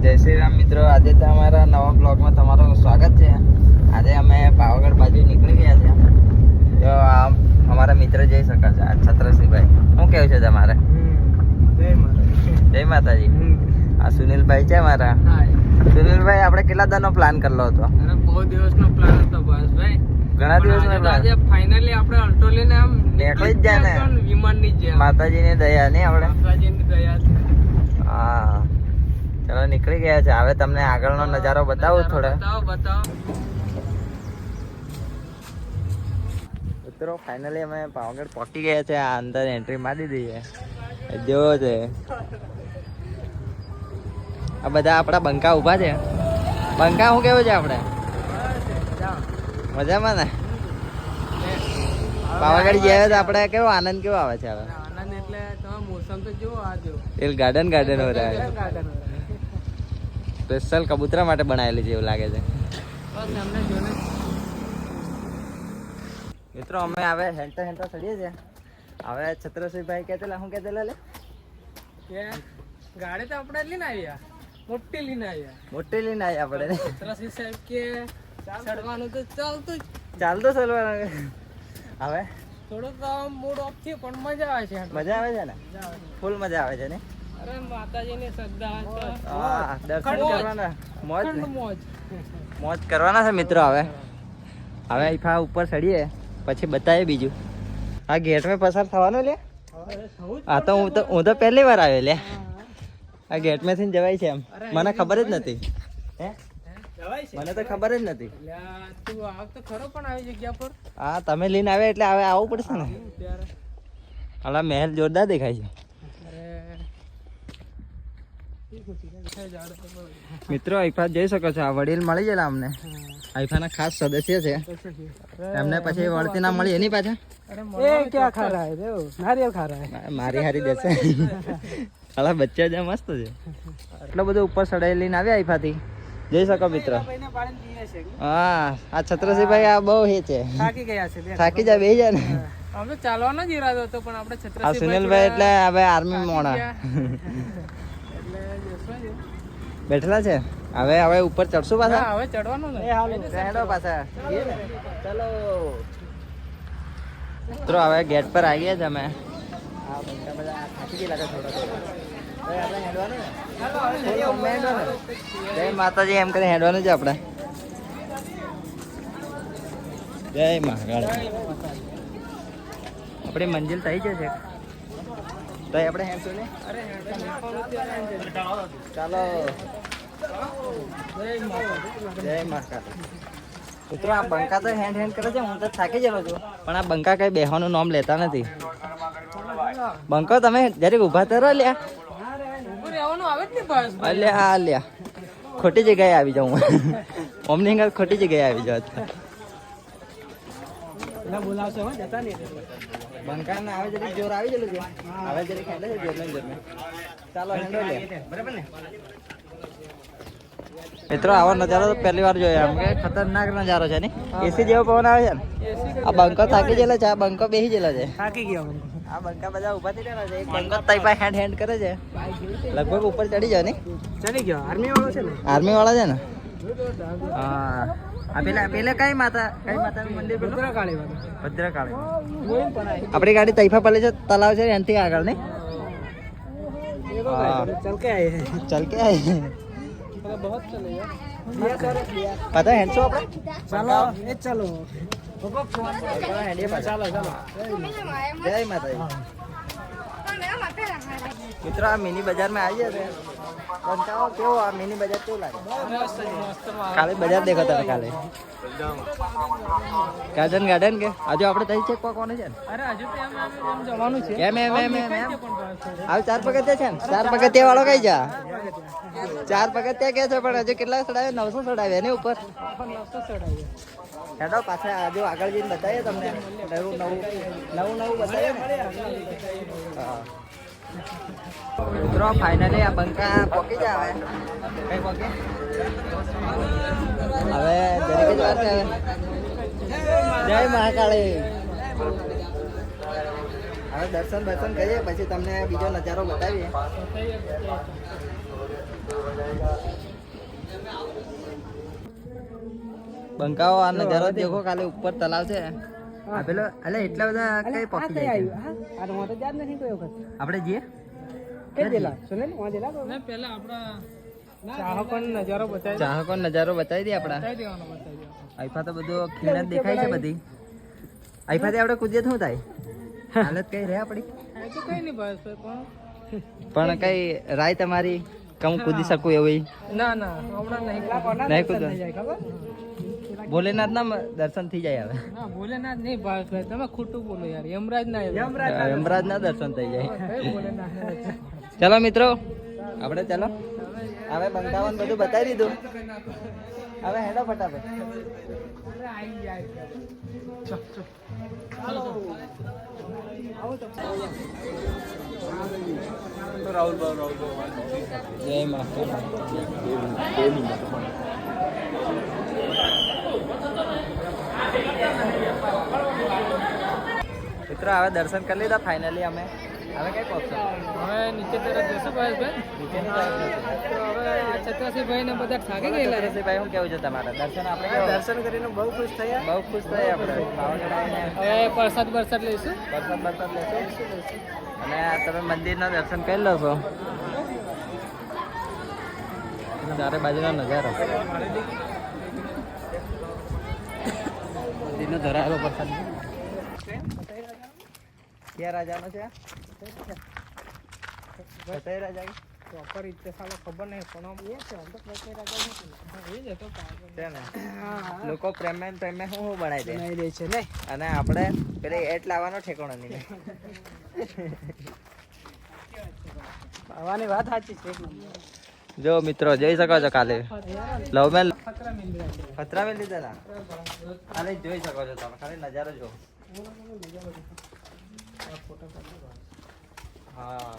જય શ્રી રામ મિત્રો, આજે તો અમારા નવા બ્લોગમાં તમારું સ્વાગત છે. આજે અમે પાવાગઢ બાજુ નીકળી ગયા છે. તો આ અમારા મિત્ર જઈ શકે છે, આ છત્રસિંહભાઈ. શું કેવું છે તમારે? જય માતાજી. આ સુનિલભાઈ છે મારા. સુનિલભાઈ, આપણે કેટલા દાનો પ્લાન કરેલો હતો? બહુ દિવસનો પ્લાન હતો ભાઈ. ઘણા દિવસનો પ્લાન. આજે ફાઇનલી આપણે અલ્ટો લઈને આમ નીકળી જ જાય ને, વિમાનની જેમ. માતાજીની દયા નહીં આપણે. માતાજીની દયા. હા, ચલો નીકળી ગયા છે. હવે તમને આગળનો નજારો બતાવું થોડો. બતાવો. મિત્રો ફાઇનલી અમે પાવાગઢ પહોંચી ગયા છે. આ અંદર એન્ટ્રી મારી દીધી છે, જેવો છે. આ બધા આપણા બંકા ઉભા છે. બંકા શું કેવું છે આપણે? મજામાં ને? પાવાગઢ ગયા તો આપણે કેવો આનંદ કેવો આવે છે હવે? આનંદ એટલે તમે મોસમ તો જુઓ આ જો. એ ગાર્ડન હો રહ્યા છે. સ્પેશિયલ કબૂતરા માટે બનાવેલી છે એવું લાગે છે. બસ એમને જોને. મિત્રો અમે હવે હેન્ટા ચડીએ છીએ. હવે છત્રસિંહભાઈ કહેતેલા શું કહેતેલા લે કે ગાડી તો આપણે લઈને આવ્યા, મોટી લઈને આવ્યા. મોટી લઈને આવ્યા આપણે. છત્રસિંહ સાહેબ કે ચડવાનું તો ચાલતું ચાલવાનું. હવે થોડુંક મૂડ ઓફ થયું પણ મજા આવે છે. મજા આવે છે ને? ફૂલ મજા આવે છે ને? અરે માતાજીની શ્રદ્ધા છે. હા, દર્શન કરવાના, મોજ ને? મોજ મોજ કરવાના છે મિત્રો. હવે ઇફા ઉપર ચડીએ પછી બતાવીએ બીજું. આ ગેટ મેં પસાર થવાનું લે. હા તો હું તો પહેલી વાર આવ્યો લે. આ ગેટ માંથી જવાય છે એમ? મને ખબર જ નથી. હે, મને તો ખબર જ નથી. તું આવ તો ખરો પણ આવી જગ્યા પર. હા, તમે લઈને આવે એટલે હવે આવવું પડશે ને. હાલા મહેલ જોરદાર દેખાય છે. મિત્રો આઈફા જઈ શકો છો. આ વડીલ મળી ગયેલા અમને. આઈફાના ખાસ સદસ્ય છે. એમને પછી વળતી ના મળી એની પાછા. મારી હારી દેશે. હાલા બચ્ચા જે મસ્ત છે. એટલો બધો ઉપર ચડાઈ લઈને આવ્યા આઈફાથી. જઈ શકો મિત્રો. હા, આ છત્રસિંહભાઈ આ બહુ હે છે. થાકી ગયા છે. થાકી જાય, બેહી જાય ને. અમે ચાલવાનો જ ઈરાદો હતો પણ આપણે છત્રસિંહ આ સુનિલભાઈ એટલે હવે આર્મી મોણા બેઠેલા છે. હવે ઉપર ચડશું પાછા. હવે ચડવાનું ને. હેડો પાછા. ચલો મિત્રો, હવે ગેટ પર આવી ગયા છે અમે. આ બંકા બધા થાકી ગયેલા છે થોડા. હવે આપણે હેડવાનું ને? જય માતાજી એમ કરીને હેડવાનું છે આપણે. જય મહાકાળ. આપણી મંજિલ થઈ જશે તો આપણે હેડશું ને? ચાલો. જય મહાકાળ. મિત્રો આ બંકા તો હેન્ડ કરે છે. હું તો થાકી ગયેલો છું પણ આ બંકા કઈ બેહવાનું નામ લેતા નથી. બંકો તમે જરીક ઉભા તો રહો લ્યા. એટલે હા લ્યા, ખોટી જગ્યાએ આવી જાઉં. ઓમની અંદર ખોટી જગ્યાએ આવી જાવ. બંકા ને આવે જરીક જોર આવી ગયેલું છે. હવે જરીક હેડે છે જોર ને. ચાલો હેડો લે. બરાબર ને મિત્રો? આવો નજારો તો પહેલી વાર જોયો. એમ કે ખતરનાક નજારો છે ને. એસી જેવો પવન આવે છે ને. આ બંકો થાકી ગયેલો છે. આ બંકો બેસી ગયેલો છે. થાકી ગયો. આ બંકા બધા ઉભા થઈ ગયા છે. એક બંકો તઈ પાસે હેન્ડ કરે છે. લગભગ ઉપર ચડી જાય ને. ચડી ગયો. આર્મી વાળો છે ને? આર્મી વાળા છે ને? હા. આ પેલા કઈ માતાનું મંદિર? ભદ્રકાળી. આપણી ગાડી તૈફા પલે છે, તલાવ છે એનાથી આગળ નહીં? ચલ કે આયે बहुत चले यार. पता है આપણે? ચાલો એ ચાલો. જય માતાજી. મિત્રો આ મિની બજારમાં આવી જશે. બંકાઓ કેવો આ મિની બજાર કેવું લાગે? કાલે બજાર દેખો તમે. કાલે ગાર્ડન કે હજુ આપણે તઈ ચેક કોને છે ને? અરે હજુ તો એમ જવાનું છે. એમ આવ 4 પગથિયા છે ને? 4 પગથિયા વાળો કઈ જા? 4 પગથિયા કે છે પણ હજુ કેટલા ચડાવે? 900 ચડાવે ને ઉપર. 900 ચડાવીએ. હેડો પાછા હજુ આગળ જઈને બતાવીએ તમને. નવું બતાવીએ ને. હા મિત્રો ફાઇનલી આ બંકા પોકી જાય. કઈ પોકી? હવે જરીક જ વાર છે. જય મહાકાળી. હવે દર્શન કરીએ પછી તમને બીજો નજારો બતાવીએ. બંકાઓ આ નજારો દેખો કાલે ઉપર તલાવ છે આ પેલો એટલે એટલા બધા કઈ પક્ષી જાય છે? આપણે જઈએ ને પહેલા આપણા ચાહકો નજારો બતાવી દે આપડા આઈફા તો બધું ખીણ જ દેખાય છે બધી આઈફાથી આપણે કૂદીએ તો શું થાય હાલત કઈ રહે આપડી કઈ નહીં બસ પણ કઈ રાય તમારી કે હું કૂદી શકું એવી ના હમણાં નહીં કૂદવા ભોલેનાથ ના દર્શન થઈ જાય હવે ના ભોલેનાથ નહીં ભાવેશભાઈ તમે ખોટું બોલો યાર યમરાજ ના યમરાજ ના દર્શન થઈ જાય ભોલેનાથ ચલો મિત્રો આપણે ચલો હવે બંકાવન બધું બતાવી દીધું હવે હેડો ફટાફટ જય માતા મિત્રો હવે દર્શન કરી લીધા ફાઇનલી અમે હવે કઈ પહોંચો હવે નીચે તરફ જશું ભાવેશભાઈ નીચેની તરફ તો હવે આ છત્રસિંહભાઈ ને બધા થાકી ગયેલા છે ભાઈ શું કેવું છે તમારે દર્શન આપણે કેવું? દર્શન કરીને બહુ ખુશ થયા બહુ ખુશ થયા આપણે પાવાગઢ આવીને હવે પ્રસાદ લઈશું બરસાત લેશો અને તમે મંદિરના દર્શન કરી લો છો ચારે બાજુનો નજારો મંદિરનો ધરાયેલો પ્રસાદ ક્યાં રાજાનો છે ફતેહ રાજા પ્રોપર રીતે સાલો ખબર નહીં પણ આમ એ છે આમ તો પ્રત્યે રાજા નથી એ જ હતો છે ને લોકો પ્રેમે શું બનાવી દે નહીં દે છે ને અને આપણે પેલે એટ લાવવાનો ઠેકાણો નહીં આવવાની વાત સાચી છે જો મિત્રો જોઈ શકો છો કાલે લવ મેલ ખતરા મિલ રહ્યા છે ખતરા મેલ લીધેલા કાલે જોઈ શકો છો તમે ખાલી નજારો જો હા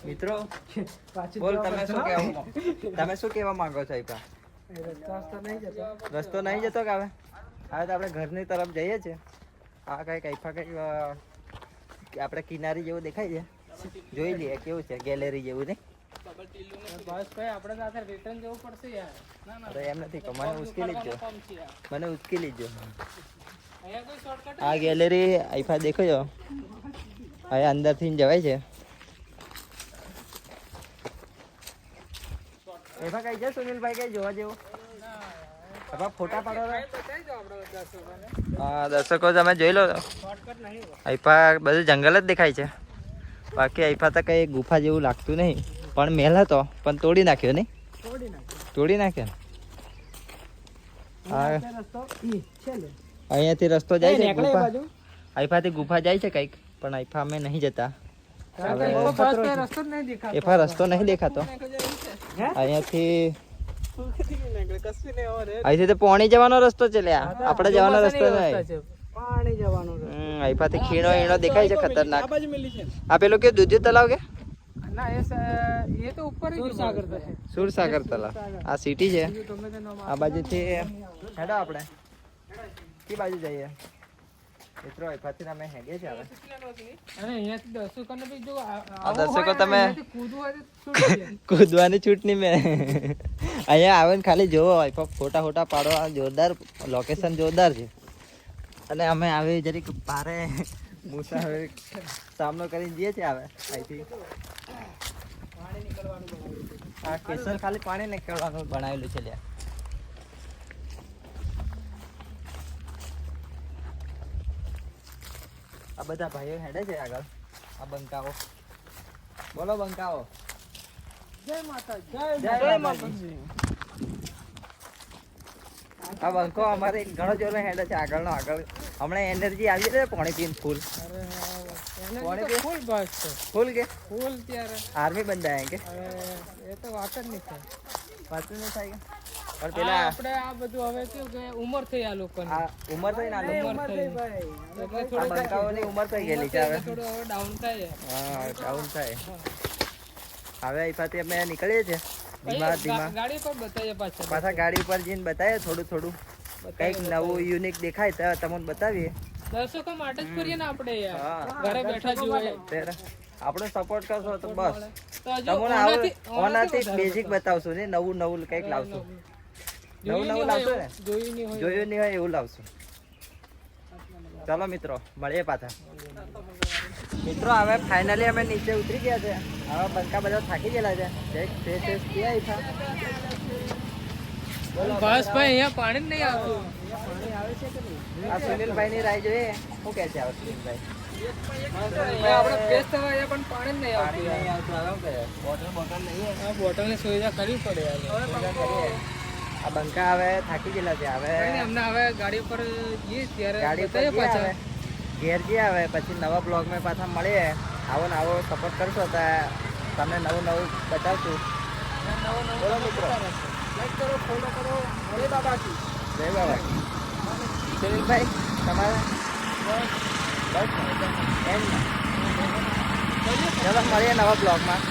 મિત્રો બોલ તમે શું કહેવા માંગો છો આઈપા રસ્તો નહીં જતો કે હવે તો આપણે ઘરની તરફ જઈએ છીએ આ કઈક આઈફા કઈક આપણે કિનારી જેવું દેખાય છે જોઈ લઈએ કેવું છે ગેલેરી જેવું નહીં ભાવેશભાઈ આપણે સાથે રિટર્ન જવું પડશે યાર અરે એમ નથી કે મને ઉશ્કેલી જ જો મને ઉશ્કેલી જ જો અહીંયા કોઈ શોર્ટકટ આ ગેલેરી આઈફા દેખો છો અહીંયા અંદરથી જવાય છે એમાં કઈ છે સુનિલભાઈ કઈ જોવા જેવું હવે ફોટા પાડો હા દર્શકો તમે જોઈ લો શોર્ટકટ નહીં આઈફા બધું જંગલ જ દેખાય છે બાકી આઈફા તો કઈ ગુફા જેવું લાગતું નહીં પણ મહેલ હતો પણ તોડી નાખ્યો નહીં તોડી નાખ્યો હા અહીંયાથી રસ્તો જાય છે ગુફા આઈફાથી ગુફા જાય છે કઈક પણ આઈફા અમે નહીં જતા એફા રસ્તો નહીં દેખાતો અહીંયાથી અહીંથી તો પોણી જવાનો રસ્તો છે લ્યા આપણે જવાનો રસ્તો નહીં પાણી જવાનું આઈફાથી ખીણો ઈણો દેખાય છે ખતરનાક આ પેલું કે દૂધિયું તલાવ કે ના એ તો ઉપર સુરસાગર તલાવ આ સિટી છે આ બાજુથી હેડો આપણે કી બાજુ જઈએ મિત્રો આઈફાથી અમે હેગે છે હવે અરે અહીંયાથી દર્શકોને બી જો આ દર્શકો તમે કૂદવું હોય તો છૂટી કૂદવાની છૂટ નહીં મેં અહીંયા આવે ને ખાલી જોવો આઈફા ફોટા પાડવા જોરદાર લોકેશન જોરદાર છે અને અમે આવે જરીક પારે મુસાફરી સામનો કરીને જઈએ છીએ આવે અહીંથી આ કેસર ખાલી પાણી નીકળવાનું બનાવેલું છે લ્યા આ બધા ભાઈઓ હેડે છે આગળ આ બંકાઓ બોલો બંકાઓ જય માતા જય માતાજી આ બંકો અમારે ઘણો જોરો હેડે છે આગળનો આગળ હમણાં એનર્જી આવી છે પાણી પીને ફૂલ ફૂલ બસ છે ફૂલ કે ફૂલ ત્યારે આર્મી બંધાય કે એ તો વાત જ નહીં થાય પાછું નહીં થાય પણ પેલા પેલા આપણે આ બધું હવે કેવું કે ઉંમર થઈ આ લોકોની આ ઉંમર થઈ ને ઉંમર થઈ એટલે આ થોડું બંકાઓની ઉંમર થઈ ગયેલી છે હવે થોડું હવે ડાઉન થાય હા ડાઉન થાય હવે અહીંથી અમે નીકળીએ છીએ ધીમા ધીમા ગાડી પર બતાવીએ પાછા ગાડી ઉપર જઈને બતાવીએ થોડું કંઈક નવું યુનિક દેખાય તો તમને બતાવીએ દર્શકો માટે જ ફરીએ ને આપણે યાર હા. ઘરે બેઠા જોઈએ ત્યારે આપણે સપોર્ટ કરશો તો બસ તો હજુ તમને ઓનાથી બેઝિક બતાવશું ને નવું નવું કંઈક લાવશું નવું નવું લાવશું ને જોયું નહીં હોય જોયું નહીં હોય એવું લાવશું ચાલો મિત્રો મળીએ પાછા મિત્રો હવે ફાઇનલી અમે નીચે ઉતરી ગયા છે હવે બંકા બધા થાકી ગયેલા છે એક ફ્રેશ થયા હતા બસ ભાઈ અહીંયા પાણી જ નહીં આવતું આ સુનિલભાઈ ની રાહ જોઈએ શું કહે છે આ સુનિલભાઈ આપણે ફ્રેશ થવા આવ્યા પણ પાણી જ નહીં પાણી આવતું નહીં આવતું હવે શું કરે બોટલ લઈએ આ બોટલની સુવિધા કરવી પડે યાર પૂજા કરીએ આ બંકા હવે થાકી ગયેલા છે હવે કઈ નહીં, અમને હવે ગાડી ઉપર જઈએ ત્યારે ગાડી પર બતાવીએ જઈએ હવે ઘેર જઈએ હવે પછી નવા બ્લોગમાં પાછા મળીએ આવો ને આવો સપોર્ટ કરશો તો તમને નવું નવું બતાવશું બોલો મિત્રો લાઈક કરો ફોલો કરો જય બાબાજી જય બાબા સુનિલભાઈ તમારે બસ એમ ને ચલો મળીએ નવા બ્લોગમાં